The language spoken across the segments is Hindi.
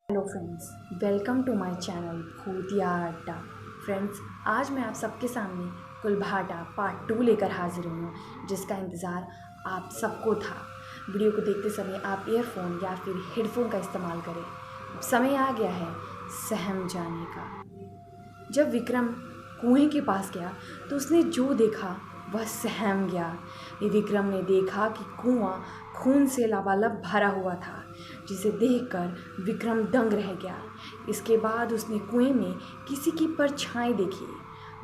Hello friends, welcome to my channel भूतिया अड्डा। फ्रेंड्स, आज मैं आप सबके सामने कुलभाटा पार्ट 2 लेकर हाजिर हूँ, जिसका इंतज़ार आप सबको था। वीडियो को देखते समय आप ईयरफोन या फिर हेडफोन का इस्तेमाल करें। अब समय आ गया है सहम जाने का। जब विक्रम कुएं के पास गया तो उसने जो देखा वह सहम गया। विक्रम ने देखा कि कुआं खून से लबालब भरा हुआ था, जिसे देखकर विक्रम दंग रह गया। इसके बाद उसने कुएं में किसी की परछाई देखी।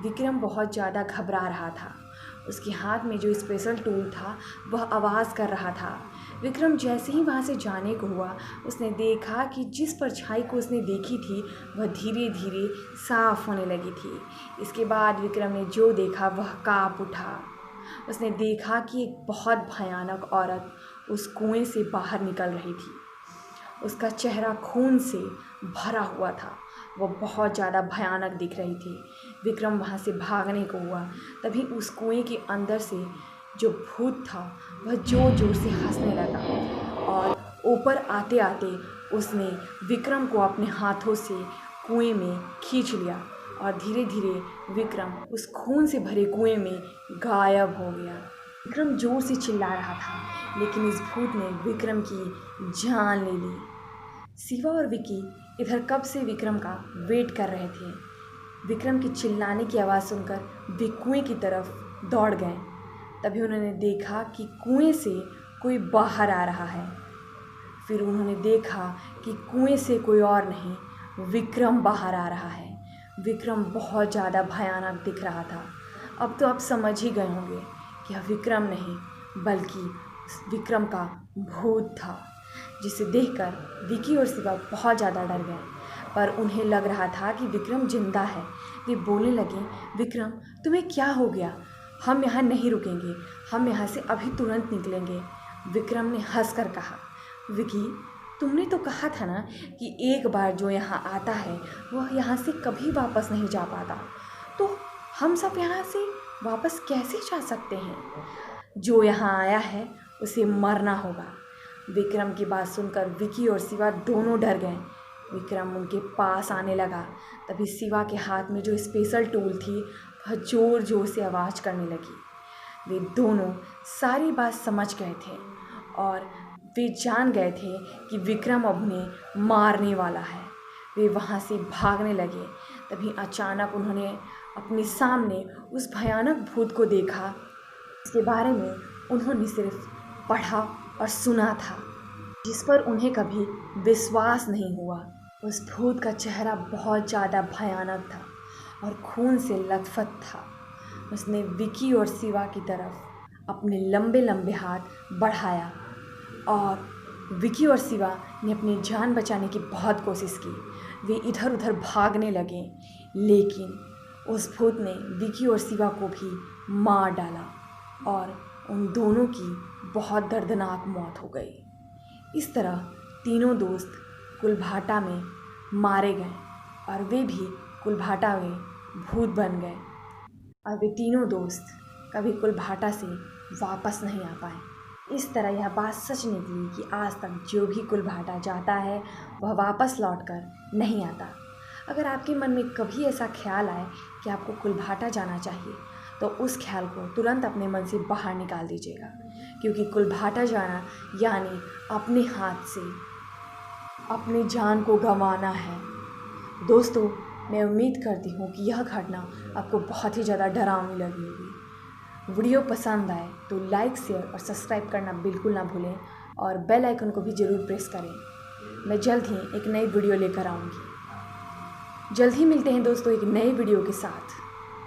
विक्रम बहुत ज़्यादा घबरा रहा था। उसके हाथ में जो स्पेशल टूल था वह आवाज़ कर रहा था। विक्रम जैसे ही वहाँ से जाने को हुआ, उसने देखा कि जिस परछाई को उसने देखी थी वह धीरे धीरे साफ होने लगी थी। इसके बाद विक्रम ने जो देखा वह काँप उठा। उसने देखा कि एक बहुत भयानक औरत उस कुएं से बाहर निकल रही थी। उसका चेहरा खून से भरा हुआ था। वह बहुत ज़्यादा भयानक दिख रही थी। विक्रम वहाँ से भागने को हुआ, तभी उस कुएं के अंदर से जो भूत था वह ज़ोर ज़ोर से हंसने लगा और ऊपर आते आते उसने विक्रम को अपने हाथों से कुएं में खींच लिया और धीरे धीरे विक्रम उस खून से भरे कुएं में गायब हो गया। विक्रम जोर से चिल्ला रहा था, लेकिन इस भूत ने विक्रम की जान ले ली। शिवा और विकी इधर कब से विक्रम का वेट कर रहे थे। विक्रम की चिल्लाने की आवाज़ सुनकर वे कुएं की तरफ दौड़ गए। तभी उन्होंने देखा कि कुएं से कोई बाहर आ रहा है। फिर उन्होंने देखा कि कुएं से कोई और नहीं, विक्रम बाहर आ रहा है। विक्रम बहुत ज़्यादा भयानक दिख रहा था। अब तो आप समझ ही गए होंगे कि यह विक्रम नहीं बल्कि विक्रम का भूत था, जिसे देखकर विकी और शिवा बहुत ज़्यादा डर गए। पर उन्हें लग रहा था कि विक्रम जिंदा है। वे बोलने लगे, विक्रम तुम्हें क्या हो गया? हम यहाँ नहीं रुकेंगे, हम यहाँ से अभी तुरंत निकलेंगे। विक्रम ने हंसकर कहा, विकी तुमने तो कहा था ना कि एक बार जो यहाँ आता है वह यहाँ से कभी वापस नहीं जा पाता, तो हम सब यहाँ से वापस कैसे जा सकते हैं? जो यहाँ आया है उसे मरना होगा। विक्रम की बात सुनकर विकी और शिवा दोनों डर गए। विक्रम उनके पास आने लगा, तभी शिवा के हाथ में जो स्पेशल टूल थी वह ज़ोर ज़ोर से आवाज़ करने लगी। वे दोनों सारी बात समझ गए थे और वे जान गए थे कि विक्रम अब उन्हें मारने वाला है। वे वहाँ से भागने लगे। तभी अचानक उन्होंने अपने सामने उस भयानक भूत को देखा, इसके बारे में उन्होंने सिर्फ पढ़ा और सुना था, जिस पर उन्हें कभी विश्वास नहीं हुआ। उस भूत का चेहरा बहुत ज़्यादा भयानक था और खून से लथपथ था। उसने विकी और शिवा की तरफ अपने लंबे लंबे हाथ बढ़ाया और विकी और शिवा ने अपनी जान बचाने की बहुत कोशिश की। वे इधर उधर भागने लगे, लेकिन उस भूत ने विकी और शिवा को भी मार डाला और उन दोनों की बहुत दर्दनाक मौत हो गई। इस तरह तीनों दोस्त कुलभाटा में मारे गए और वे भी कुलभाटा में भूत बन गए और वे तीनों दोस्त कभी कुलभाटा से वापस नहीं आ पाए। इस तरह यह बात सच निकली कि आज तक जो भी कुलभाटा जाता है वह वापस लौटकर नहीं आता। अगर आपके मन में कभी ऐसा ख्याल आए कि आपको कुलभाटा जाना चाहिए, तो उस ख्याल को तुरंत अपने मन से बाहर निकाल दीजिएगा, क्योंकि कुलभाटा जाना यानी अपने हाथ से अपनी जान को गंवाना है। दोस्तों, मैं उम्मीद करती हूँ कि यह घटना आपको बहुत ही ज़्यादा डरावनी लगी होगी। वीडियो पसंद आए तो लाइक, शेयर और सब्सक्राइब करना बिल्कुल ना भूलें और बेल आइकन को भी ज़रूर प्रेस करें। मैं जल्द ही एक नई वीडियो लेकर आऊँगी। जल्द ही मिलते हैं दोस्तों एक नए वीडियो के साथ।